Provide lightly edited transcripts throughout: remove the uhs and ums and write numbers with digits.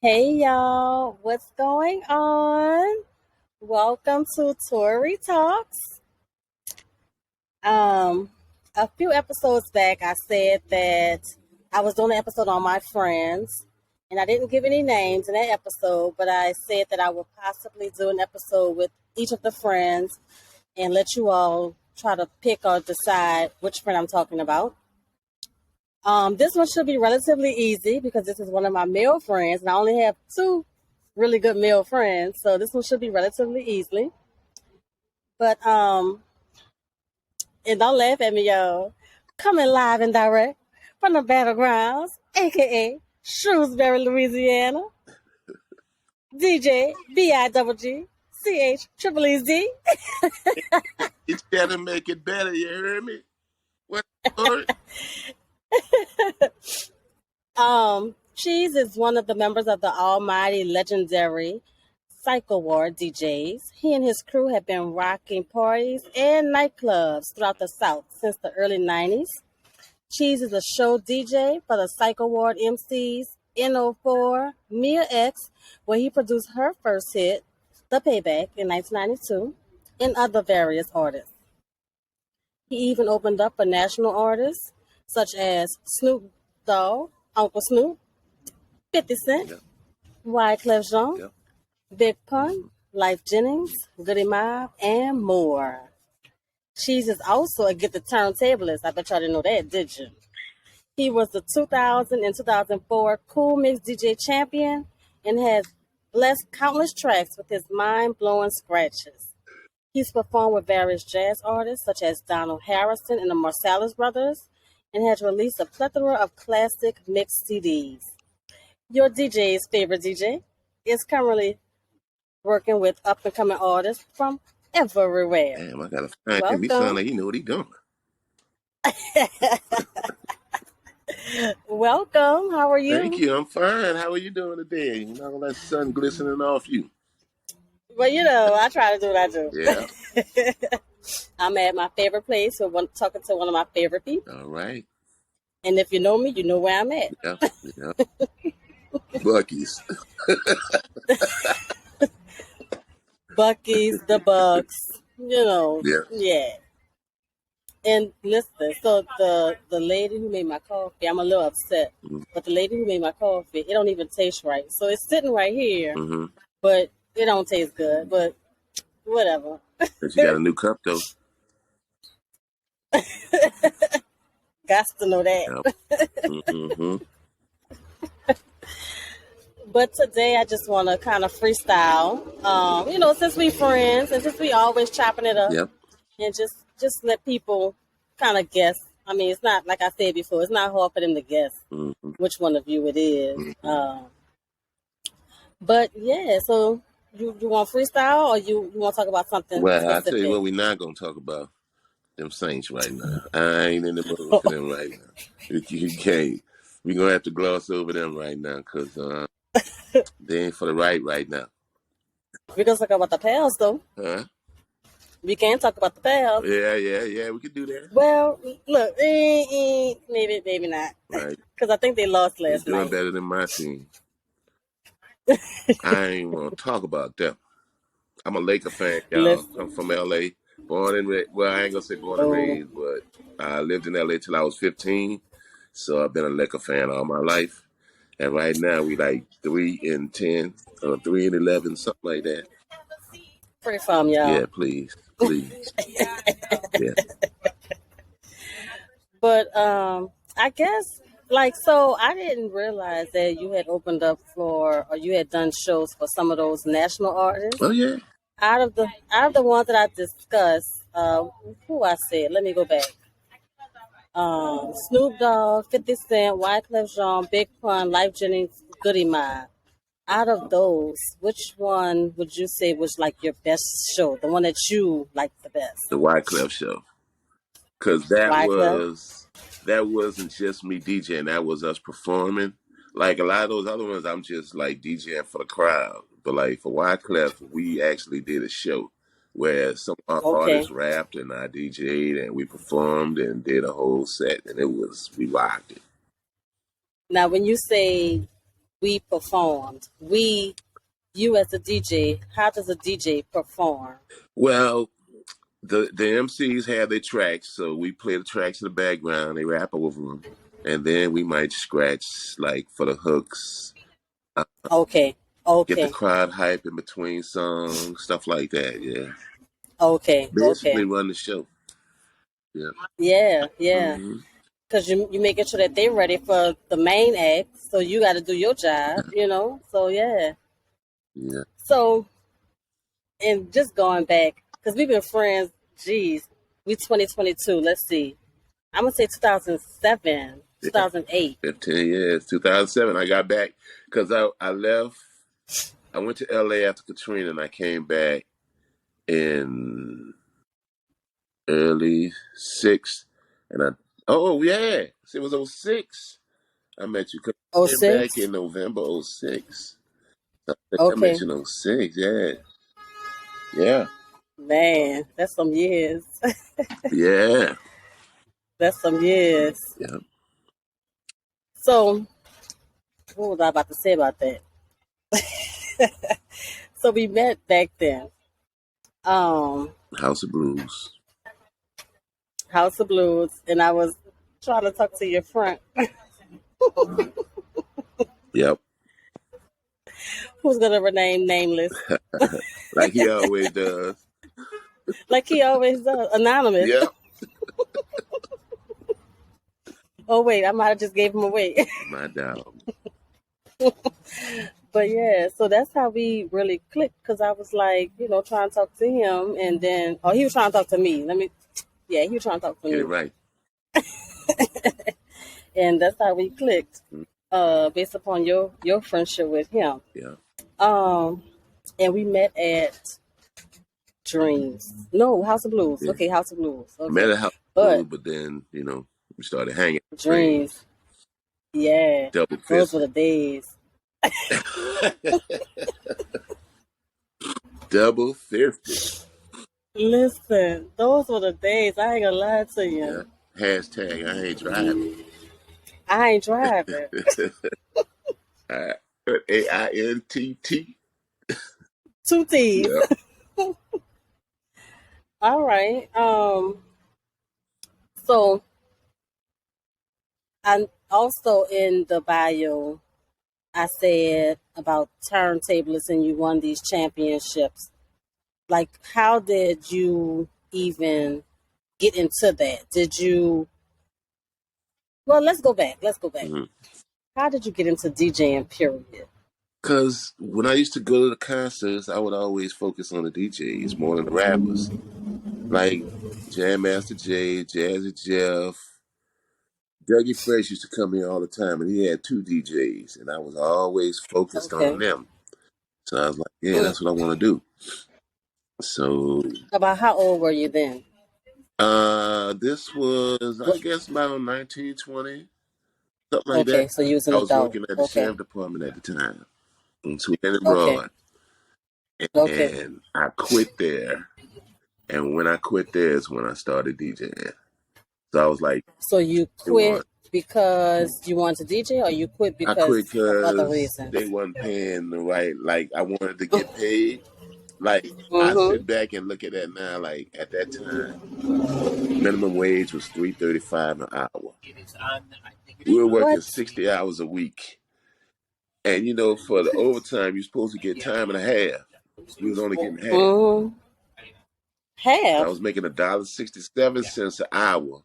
Hey y'all, what's going on? Welcome to Tori Talks. Um, a few episodes back, I said that I was doing an episode on my friends, and I didn't give any names in that episode, but I said that I would possibly do an episode with each of the friends and let you all try to pick or decide which friend I'm talking about. This one should be relatively easy because this is one of my male friends, and I only have two really good male friends, so this one should be relatively easy. But and don't laugh at me, y'all. Coming live and direct from the battlegrounds, aka Shrewsbury, Louisiana. DJ BIGG CH It's gotta make it better, you heard me? What, Tori? Cheese is one of the members of the almighty legendary Psycho Ward DJs. He and his crew have been rocking parties and nightclubs throughout the South since the early 90s. Cheese is a show DJ for the Psycho Ward MCs, NO4, Mia X, where he produced her first hit, The Payback, in 1992, and other various artists. He even opened up for national artists such as Snoop Dogg, Uncle Snoop, 50 Cent, Yep, Wyclef Jean, yep. Big Pun, Life Jennings, Goody Mob, and more. Cheese is also a gifted turntablist. I bet y'all didn't know that, did you? He was the 2000 and 2004 Cool Mix DJ champion and has blessed countless tracks with his mind-blowing scratches. He's performed with various jazz artists such as Donald Harrison and the Marsalis Brothers and has released a plethora of classic mixed CDs. Your DJ's favorite DJ is currently working with up-and-coming artists from everywhere. Damn, I gotta find him. He sound Welcome. like he know what he doing. Welcome. How are Thank you? you. I'm fine. How are you doing today? You know, all that sun glistening off you. Well, I try to do what I Yeah. do. I'm at my favorite place with talking to one of my favorite people. All right. And if you know me, you know where I'm at. Yeah. Yeah. Bucky's. Bucky's, the Bucks, Yeah. yeah. And listen, so the lady who made my coffee, I'm a little upset, but the lady who made my coffee, it don't even taste right. So it's sitting right here, Mm-hmm. but it don't taste good. But whatever. But you got a new cup though. Got to know that. Yep. Mm-hmm. But today I just want to kind of freestyle. Since we friends and since we always chopping it up, Yep. and just let people kind of guess. I mean, it's not like I said before. It's not hard for them to guess Mm-hmm. which one of you it is. Mm-hmm. But yeah, so you want freestyle or you want to talk about something Well, I tell you specific? what, we're not gonna talk about them Saints right now. I ain't in the mood for them right now. You can't. We're gonna have to gloss over them right now because they ain't for the right now. We can talk about the pals though. Huh? We can talk about the pals. Yeah. We could do that. Well, look, maybe not, Right. because I think they lost They're last doing night. better than my team. I ain't want to talk about them. I'm a Laker fan, y'all. I'm Listen, from LA. Born and raised. Well, I ain't gonna say born and oh, raised, but I lived in LA till I was 15. So I've been a Laker fan all my life. And right now we like 3-10 or 3-11, something like that. free from Yeah, y'all. please. Yeah. But I guess so I didn't realize that you had opened up for or you had done shows for some of those national artists. Oh yeah. Out of the ones that I discussed, who I said, let me go back. Snoop Dogg, 50 Cent, Wyclef Jean, Big Pun, Life Jennings, Goody Mob. Out of those, which one would you say was like your best show? The one that you liked the best? The Wyclef show. Cause Wyclef? that wasn't just me DJing, that was us performing. Like a lot of those other ones I'm just like DJing for the crowd. But like for Wyclef, we actually did a show where some of our Okay. artists rapped and I DJ'd and we performed and did a whole set and we rocked it. Now, when you say we performed. You as a DJ, how does a DJ perform? Well, the MCs have their tracks, so we play the tracks in the background. They rap over them, and then we might scratch like for the hooks, uh, Okay, get the okay, crowd hype in between songs, stuff like that. Yeah, okay, basically okay. run the show. Yeah. Yeah, yeah. Hmm. Because you making sure that they're ready for the main act, so you got to do your job, you know? So, yeah. Yeah. So, and just going back, because we've been friends, geez, we 2022, let's see. I'm going to say 2007, Yeah. 2008. 15 years. 2007. I got back because I left. I went to LA after Katrina, and I came back in early six, and I oh yeah, it was '06. I met you. 'Cause I came back 06? in November '06. I think I met Okay. you in '06. Yeah, yeah, Man, that's some years. yeah, That's some years. yeah. So, what was I about to say about that? So, we met back then. Um, House of Blues. House of Blues, and I was trying to talk to your front, Yep, who's gonna remain nameless, like he always does. like he always does, anonymous. Yep, Oh wait, I might have just gave him away. my dog. But yeah, so that's how we really clicked. Cause I was like, trying to talk to him, and then he was trying to talk to me. Yeah, he was trying to talk to Get it me, right. and that's how we clicked. Mm. Based upon your friendship with him. Yeah, Um, and we met at Dreams. No, House of Blues. yeah. Okay, House of Blues. I met Okay, at House of but Blues, but then we started hanging. Dreams. Yeah, Double those were the fisting. days. Double fisting. Listen, those were the days. I ain't gonna lie to Yeah. you. Hashtag I ain't driving. I ain't driving. AINTT. Two T's. Yeah. All right. So I also in the bio I said about turntablists and you won these championships. Like, how did you even get into that? Did you? Well, let's go back. Let's go back. Mm-hmm. How did you get into DJing? Period. Because when I used to go to the concerts, I would always focus on the DJs more than the rappers. Like Jam Master Jay, Jazzy Jeff, Dougie Fresh used to come here all the time, and he had two DJs, and I was always focused on Okay. them. So I was like, yeah, that's what I want to do. So About how old were you then? this was, I What? guess, about 1920, something like that. Okay, so you was an I was adult. working at the Okay. sheriff department at the time in Sweetin and Okay. Broad, Okay. and I quit there. And when I quit there is when I started DJing. So I was like, So you it was. quit because you wanted to DJ, or you quit I because quit of other because reasons? they wasn't paying the right. Like I wanted to get paid. Like I Mm-hmm. sit back and look at that now. Like at that time, minimum wage was $3.35 an hour. We were working What? 60 hours a week, and for the overtime, you're supposed to get time and a half. We was only getting half. Mm-hmm. I Half? was making $1.67 an hour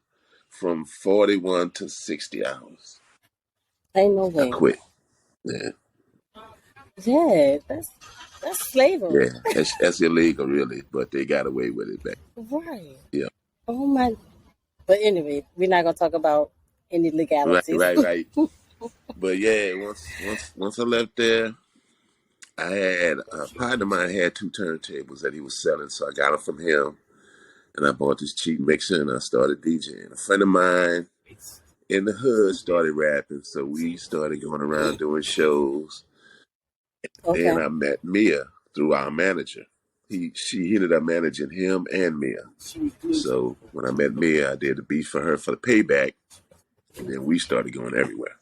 from 41 to 60 hours. Ain't no I way. quit. Yeah, Yeah, that's slavery. yeah, that's illegal, really, but they got away with it back. Right. Yeah, Oh my. But anyway, we're not gonna talk about any right, legalities. right, right. But yeah, once I left there, I had a partner of mine had two turntables that he was selling, so I got them from him, and I bought this cheap mixer and I started DJing. A friend of mine in the hood started rapping, so we started going around doing shows. Then Okay. I met Mia through our manager. She ended up managing him and Mia. So when I met Mia, I did the beat for her for the payback, and then we started going everywhere.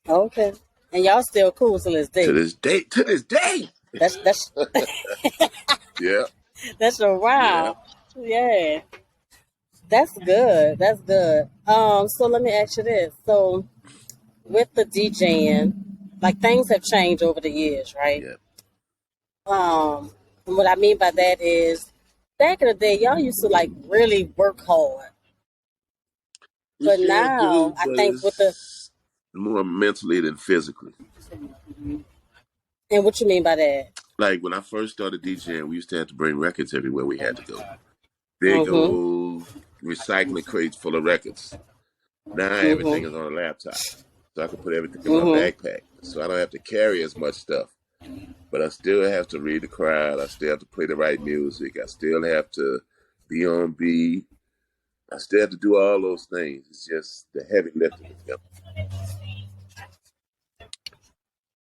Okay. And y'all still cool till this To day. this day, to this day. That's Yeah, that's a yeah, wow. Yeah. That's good. That's good. So let me ask you this. So with the DJing, like things have changed over the years, right? yeah. And what I mean by that is back in the day, y'all used to like really work hard. We But still do, now I but think with the it's more mentally than physically. and what you mean by that? Like when I first started DJing, we used to have to bring records everywhere we had to go. Big Mm-hmm. old recycling crates full of records. Now everything is Mm-hmm. on a laptop. So I can put everything in my Mm-hmm. backpack. So I don't have to carry as much stuff. But I still have to read the crowd. I still have to play the right music. I still have to be on beat. I still have to do all those things. It's just the heavy lifting.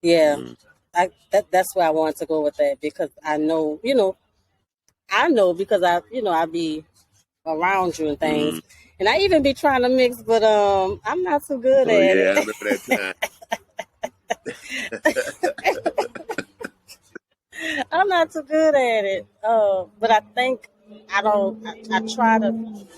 Yeah. Mm-hmm. That's where I wanted to go with that because I know because I be around you and Mm-hmm. things. And I even be trying to mix, but I'm not so good Oh at yeah, I it. remember that time. I'm not too good at it. But I think I don't. I try to.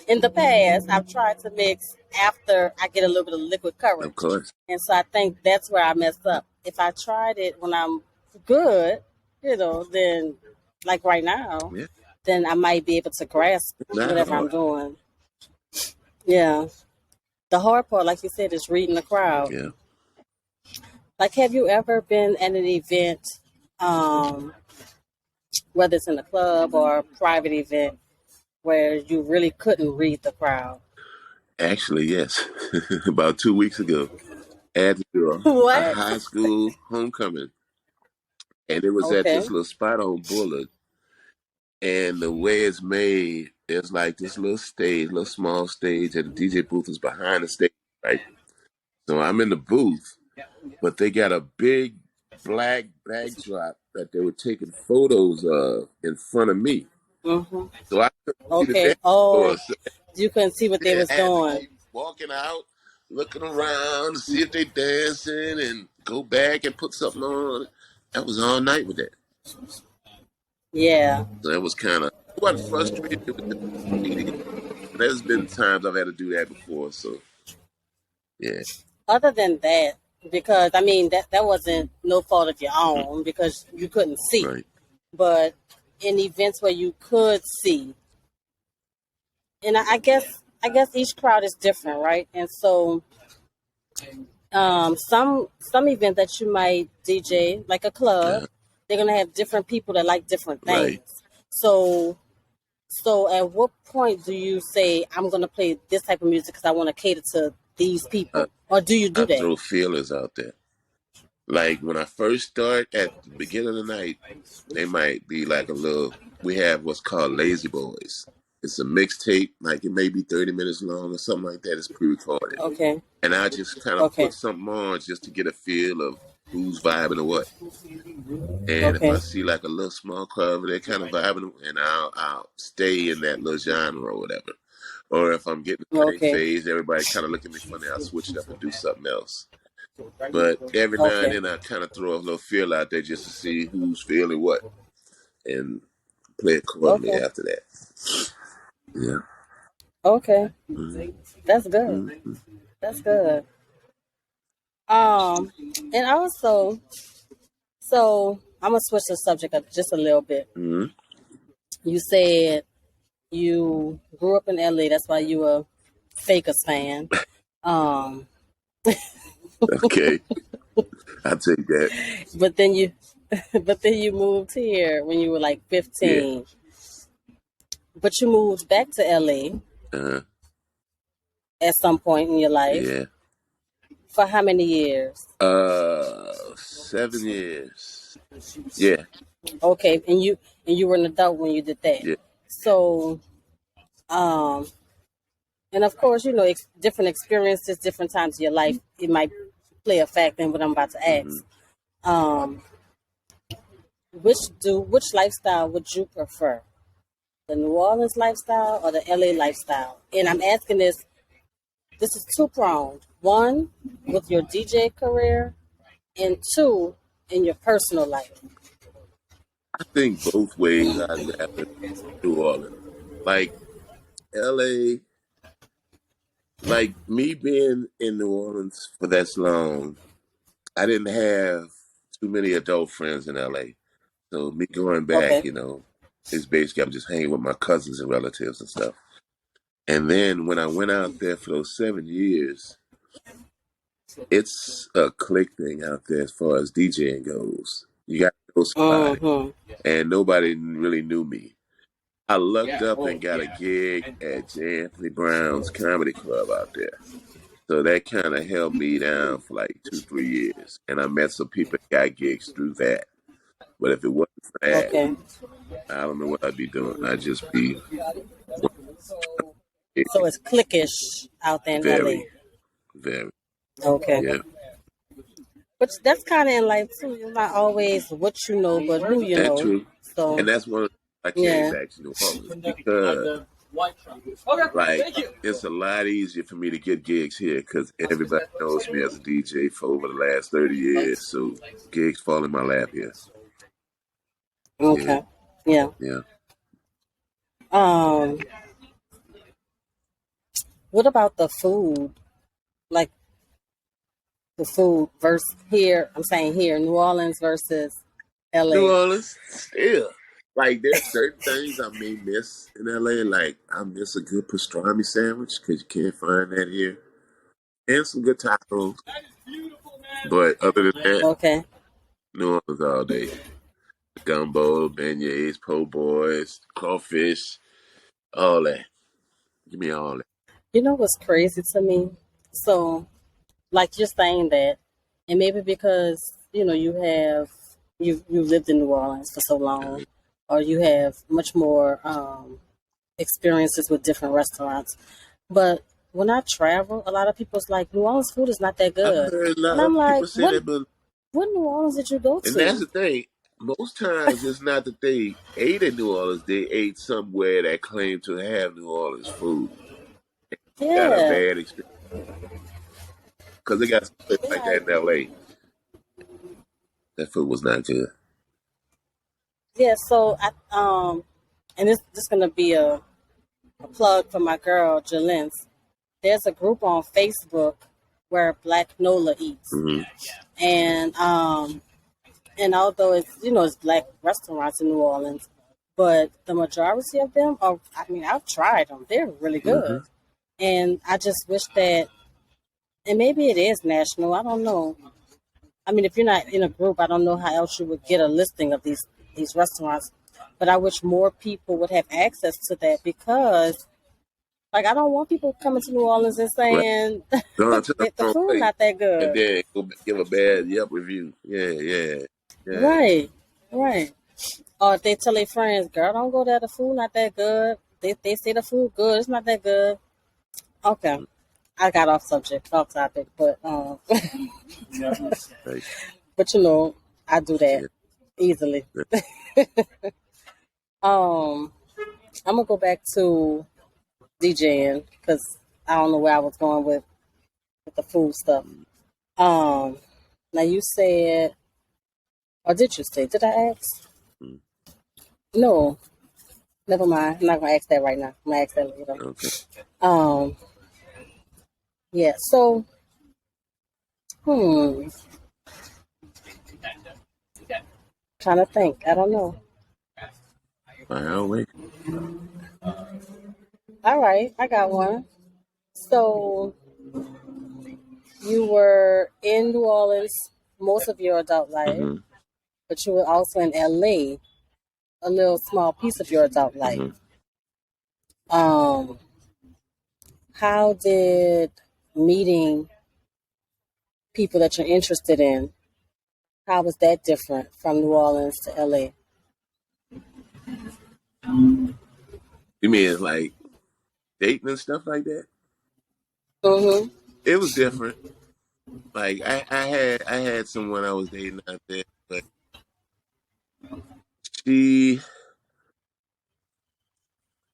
In the past, I've tried to mix after I get a little bit of liquid Of courage, course. and so I think that's where I messed up. If I tried it when I'm good, then like right now, Yeah. then I might be able to grasp Not whatever I'm hard. doing. Yeah. The hard part, like you said, is reading the crowd. Yeah. Like, have you ever been at an event, um, whether it's in a club or a private event, where you really couldn't read the crowd? Actually, yes. About 2 weeks ago, I had to do a What? high school homecoming. And it was at Okay. this little spot on Bullard. And the way it's made, it's like this little stage, little small stage, and the DJ booth is behind the stage, right? So I'm in the booth, but they got a big black backdrop that they were taking photos of in front of me. Mm-hmm. So I couldn't see the Okay. dance floor. Oh, So you couldn't see what they yeah, was I had to doing. keep walking out, looking around to see if they dancing and go back and put something on. I was all night with that. Yeah. So it was kind of, it wasn't frustrating. It was just frustrating. There's been times I've had to do that before. So yeah, Other than that, because I mean that wasn't no fault of your mm, own because you couldn't see. right. But in events where you could see, and I guess each crowd is different, right? And so some event that you might DJ, like a club, Uh, they're gonna have different people that like different right. things. So so at what point do you say I'm gonna play this type of music because I want to cater to these Uh, people, or do you I do that? throw feelers out there. Like when I first start at the beginning of the night, they might be like a little. We have what's called Lazy Boys. It's a mixtape, like it may be 30 minutes long or something like that. It's pre-recorded, Okay, and I just kind of okay, put something on just to get a feel of who's vibing or what. And if I okay, see like a little small crowd, they're kind of vibing, and I'll stay in that little genre or whatever. Or if I'm getting the same okay, phase, everybody kind of look at me funny. I'll switch it up and do something else. But every now and okay, then I kind of throw a little feel out there just to see who's feeling what and play accordingly okay, after that. Yeah. okay. Mm-hmm. That's good. Mm-hmm. That's good. Um, and also, so I'm gonna switch the subject up just a little bit. Mm-hmm. You said you grew up in LA. That's why you a Fakers fan. Um, Okay. I take that. but then you, but then you moved here when you were like Yeah. 15. But you moved back to LA Uh-huh. at some point in your life. Yeah. For how many years? 7 years. Yeah. Okay, and you were an adult when you did that. Yeah. So, um, and of course, different experiences, different times of your life, it might play a factor in what I'm about to Mm-hmm. ask. Um, which lifestyle would you prefer? The New Orleans lifestyle or the LA lifestyle? And I'm asking this is two pronged. One, with your DJ career, and two, in your personal life? I think both ways I'd rather New Orleans. Like LA, like me being in New Orleans for that long, I didn't have too many adult friends in LA. So me going back, Okay. is basically I'm just hanging with my cousins and relatives and stuff. And then when I went out there for those 7 years, it's a click thing out there as far as DJing goes. You got to know somebody, Mm-hmm. and nobody really knew me. I lucked up and got a gig at J. Anthony Brown's comedy club out there. So that kind of held me down for like 2, 3 years. And I met some people that got gigs through that. But if it wasn't for that, Okay. I don't know what I'd be doing. I'd just be one So gig. it's cliquish out there in LA. Very, very. Okay. Yeah, But that's kind of in life too. It's not always what you know, but who you that's know. true. And So that's one of the I came yeah. back to New Orleans because, like, it's a lot easier for me to get gigs here because everybody knows me as a DJ for over the last 30 years. So gigs fall in my lap here. Yeah, Okay. Yeah. yeah. Um. What about the food? Like the food versus here. I'm saying here, New Orleans versus New LA. Orleans, still. Like, there's certain things I may miss in LA. Like, I miss a good pastrami sandwich because you can't find that here. And some good tacos. But other than that, Okay. New Orleans all day. Gumbo, beignets, po' boys, crawfish, all that. Give me all that. You know what's crazy to me? So, like you're saying that, and maybe because you lived in New Orleans for so long, Mhm. or you have much more experiences with different restaurants. But when I travel, a lot of people's like New Orleans food is not that I've good, heard a lot and of I'm other like, people say that, but what New Orleans did you go and that's to? the thing. Most times it's not that they ate in New Orleans, they ate somewhere that claimed to have New Orleans food. Got a Yeah, bad experience because they got some place they're like that like, in LA. That food was not good. yeah. So and this gonna be a plug for my girl Jalyn's. There's a group on Facebook where Black Nola eats, Hmm. and although it's black restaurants in New Orleans, but the majority of them are. I mean, I've tried them; they're really Hmm. good, and I just wish that, and maybe it is national. I don't know. I mean, if you're not in a group, I don't know how else you would get a listing of these restaurants. But I wish more people would have access to that because, like, I don't want people coming to New Orleans and Right. saying Going to the that the wrong food place not that and good. then go give a bad Yelp review. Yeah, yeah, yeah. Right, right. Or if they tell their friends, "Girl, don't go there. The food not that good." They say the food good. It's not that good. Okay, I got off topic, but Right. but I do that Yeah. easily. Yeah. Um, I'm gonna go back to DJing because I don't know where I was going with the food stuff. Um, Now you said, or did you say? Did I ask? Mm. No, never mind. I'm not gonna ask that right now. I'm gonna ask that later. Okay. Um, yeah. So, hmm, trying to think. I don't know. By our way. All right, I got one. So you were in New Orleans most of your adult life, Hmm. but you were also in LA a little small piece of your adult life. Hmm. Um, how did meeting people that you're interested in, how was that different from New Orleans to LA? You mean like dating and stuff like that? Mm-hmm. It was different. Like I had someone I was dating out there, but she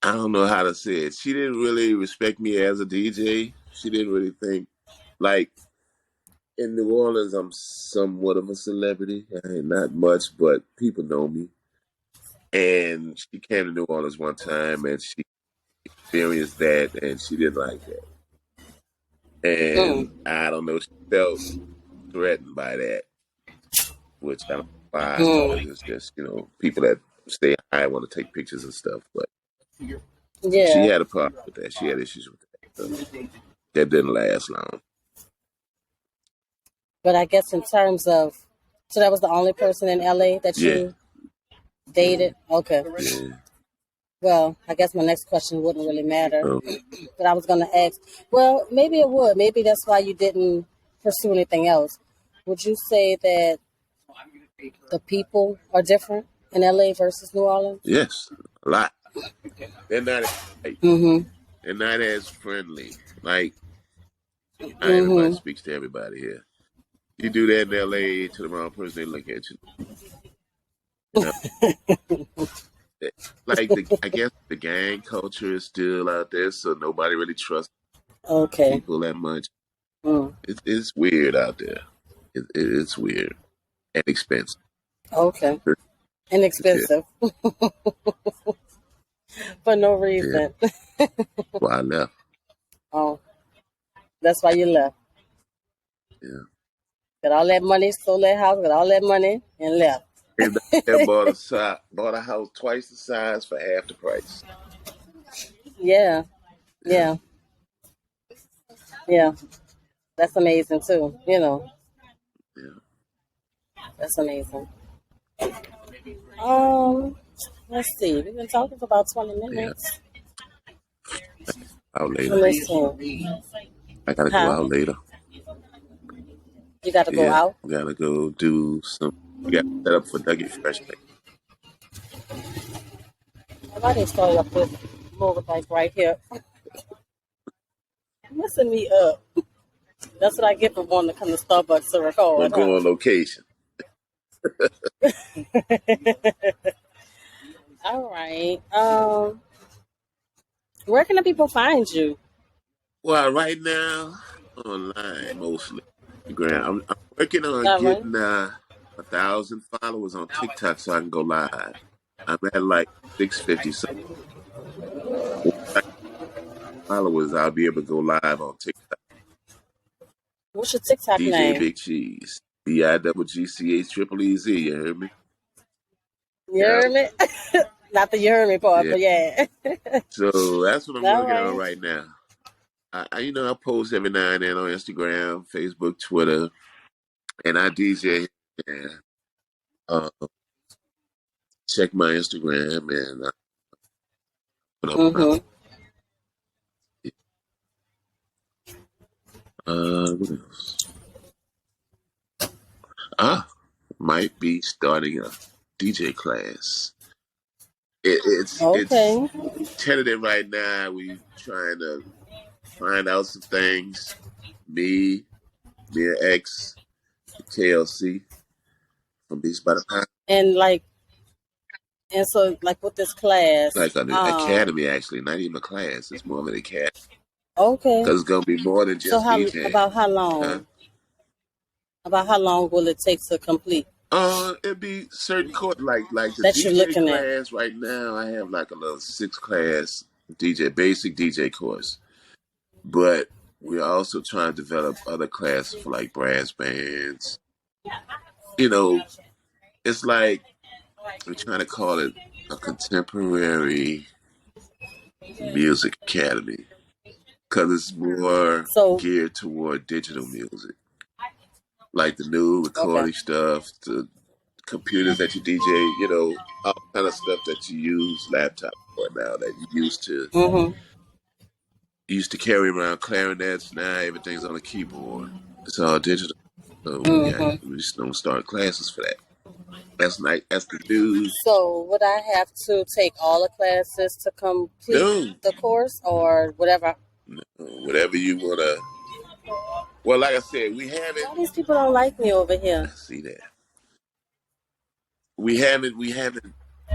I don't know how to say it. She didn't really respect me as a DJ. She didn't really think like In New Orleans, I'm somewhat of a celebrity. I ain't not much, but people know me. And she came to New Orleans one time, and she experienced that, and she didn't like that. Mm. And I don't know, she felt threatened by that, which I don't know why. I suppose Mm. it's just people that stay high want to take pictures and stuff. But she Yeah. had a problem with that. She had issues with that. So that didn't last long. But I guess in terms of, so that was the only person in LA that Yeah, you dated? Okay. yeah. Well, I guess my next question wouldn't really matter. Oh, But I was going to ask, well, maybe it would. Maybe that's why you didn't pursue anything else. Would you say that the people are different in LA versus New Orleans? yes, a lot. They're not as like, Mm-hmm. they're not as friendly. Like not everybody Mm-hmm. speaks to everybody here. You do that in LA to the wrong person, they look at you. You know, like I guess the gang culture is still out there, so nobody really trusts Okay. people that much. Mm. It's weird out there. It's weird and expensive. Okay. Yeah, Inexpensive for no yeah. reason. Well, I left. Oh, that's why you left. Yeah, Got all that money, sold that house, got all that money, and left. and I bought a house twice the size for half the price. Yeah. Yeah, Yeah. Yeah. That's amazing too. yeah, That's amazing. Um, let's see. We've been talking for about 20 yeah. minutes. Out later. Let's see. I gotta go Huh? out later. You got to go Yeah, out? gotta go do some. We got set up for Nugget Fresh Day. Why they started up with motorbike right here? Messing me up. That's what I get for wanting to come to Starbucks to We'll record, go huh? on location. All right. Where can the people find you? Well, right now, online mostly. Instagram. I'm working on All right. getting 1,000 followers on TikTok so I can go live. I'm at like 650. So once I get followers, I'll be able to go live on TikTok. What's your TikTok DJ name? Bigg Cheeez. BIGGCH You heard me? You Yeah, heard me? Not the you heard me part, yeah. but yeah. So that's what I'm All working on right. right now. I post every now and then on Instagram, Facebook, Twitter, and I DJ. Yeah. Uh, check my Instagram and put up my. Mm-hmm. What else? Might be starting a DJ class. It's Okay. tentative right now. We trying to find out some things. Me, me and X, KLC from Beats by the Pound. And so with this class, Like an academy, actually, not even a class. It's more of an academy okay. because it's gonna be more than So just DJing. how Huh? long? About how long will it take to complete It'd be certain course like the that you're DJ looking at? class right now. I have like a little 6 class basic DJ course, but we're also trying to develop other classes for like brass bands. You know, it's like we're trying to call it a contemporary music academy because it's more So geared toward digital music, like the new okay. recording stuff, the computers that you DJ, all kind of stuff that you use laptop for now that Mm-hmm. you used to carry around clarinets. Now everything's on a keyboard. It's all digital. So Mm-hmm. we just don't start classes for that. That's the new. So would I have to take all the classes to complete No, the course or whatever? no, whatever you wanna. Well, like I said, we haven't. All these people don't like me over I here. see that. We haven't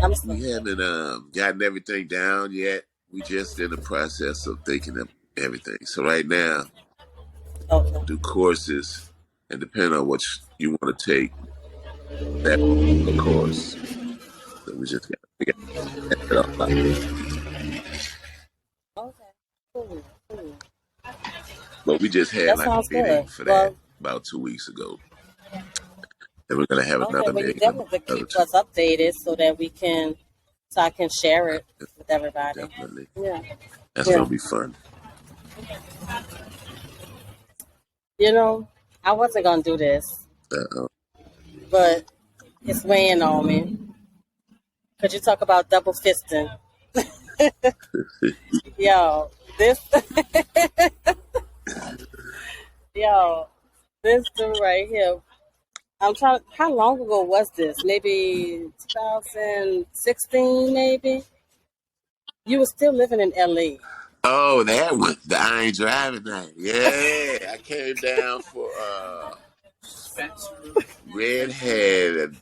I'm we so, haven't gotten everything down yet. We just in the process of thinking of everything. So right now, okay. do courses and depending on what you want to take, that of course. So we just got to figure that all out. Okay. Cool. Cool. But we just had That like sounds a meeting good. for that Well, about 2 weeks ago, and we're gonna have okay. another Well, you meeting about definitely another keep two. us updated so that we can, so I can share it with everybody. Definitely, Yeah. that's Yeah. gonna be fun. You know, I wasn't gonna do this, Uh, but it's weighing on me. Could you talk about double fisting? Yo, this, yo, this dude right here. I'm trying. How long ago was this? Maybe 2016, maybe. You were still living in LA. oh, that one, the I ain't driving night. Yeah, I came down for Red had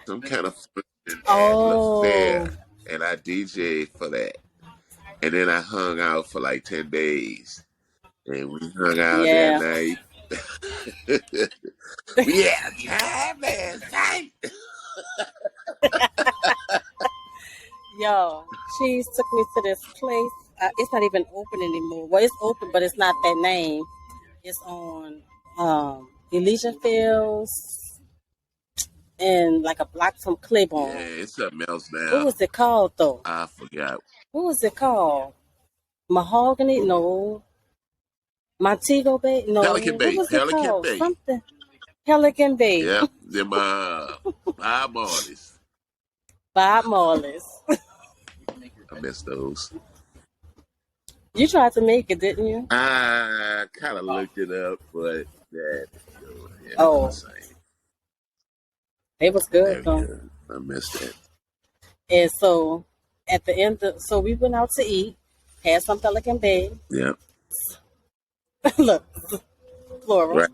some kind of function at La Oh, Fair, and I DJ'd for that. And then I hung out for like 10 days. And we hung out that yeah. night. We had a time last night. Yo, Cheese took me to this place. It's not even open anymore. Well, it's open, but it's not that name. It's on Elysian Fields and like a block from Yeah, Claiborne. it's something else What now. was it called though? I forgot. What was it called? Mahogany? No. Montego Bay? No. Pelican What Bay. was it Pelican called? Bay. Something. Pelican Bay. Yep. Them Bob Marleys. Bob Marley's. I miss those. You tried to make it, didn't you? I kind of looked it up, but that yeah, it wasn't the Oh, same. it was good Very though. good. I missed that. And so at the end of, so we went out to eat, had some Pelican Bay. Yep. Look, plural. Right.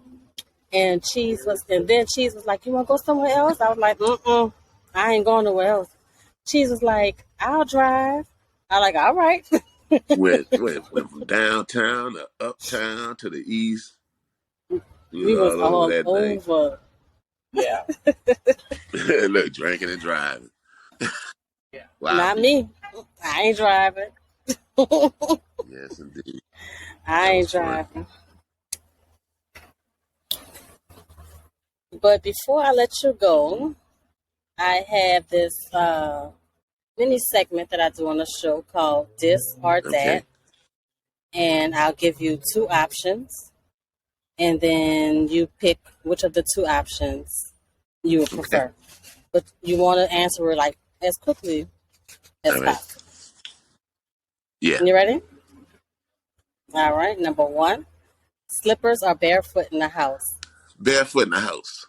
And then Cheese was like, "You want to go somewhere else?" I was like, I ain't going nowhere else." Cheese was like, "I'll drive." I like, "All right." Went from downtown to uptown to the east. We was We was all over all that night. over. Yeah. Look, drinking and driving. Wow. Not me. I ain't driving. Yes, indeed. I That ain't was fun. driving. But before I let you go, I have this mini segment that I do on the show called This or Okay. That. And I'll give you two options. And then you pick which of the two options you would Okay. prefer. But you want to answer it like as quickly as All right. possible. Yeah. You ready? All right. Number one, slippers or barefoot in the house? Barefoot in the house.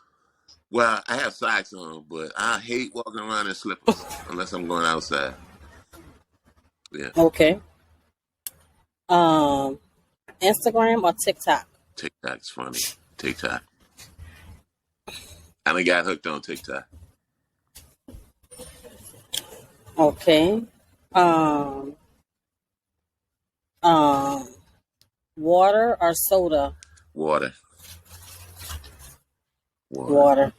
Well, I have socks on, but I hate walking around in slippers unless I'm going outside. Yeah. Okay. Um, Instagram or TikTok? TikTok's funny. TikTok. I done got hooked on TikTok. Okay. Um, um, Water or soda? Water. Water. Water.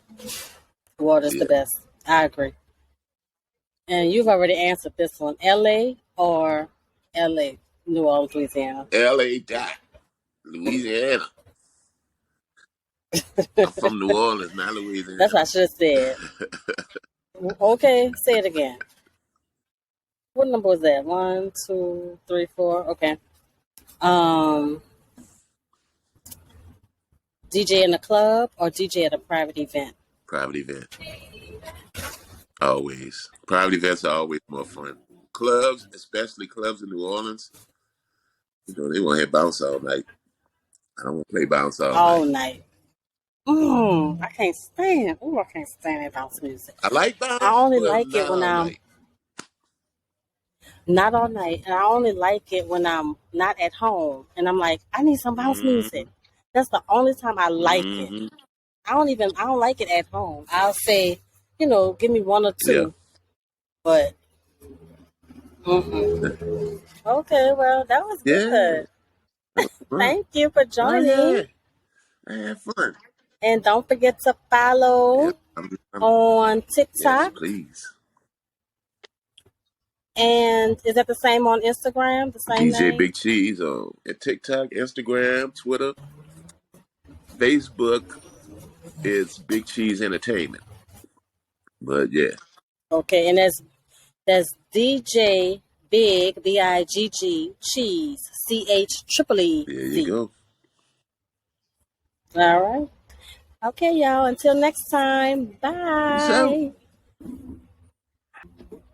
Water's Yeah. the best. I agree. And you've already answered this one. LA or LA? New Orleans, Louisiana. LA dot. Louisiana. I'm from New Orleans, not Louisiana. That's what I should have said. Okay, say it again. What number was that? 1, 2, 3, 4. Okay. Um, DJ in a club or DJ at a private event? Private event. Always. Private events are always more fun. Clubs, especially clubs in New Orleans, they want to hit bounce all night. I don't want to play bounce all All night. night. I can't stand. I can't stand that bounce music. I like I bounce, only but like it not when all I'm night. not all night, and I only like it when I'm not at home, and I'm like, I need some bounce music. That's the only time I like it. I don't like it at home. I'll say, give me one or Yeah. two, but okay, well, that was Yeah. good. That was fun. Thank you for Oh, joining. yeah. I had fun. And don't forget to Yeah, follow on yes, TikTok. please. And is that the same on Instagram? The same DJ name? Bigg Cheeez on TikTok, Instagram, Twitter, Facebook. It's Bigg Cheeez Entertainment. But yeah, Okay, and that's DJ Bigg Cheese there you CHEEZ. go. All right. Okay, y'all. Until next time. Peace out. Bye.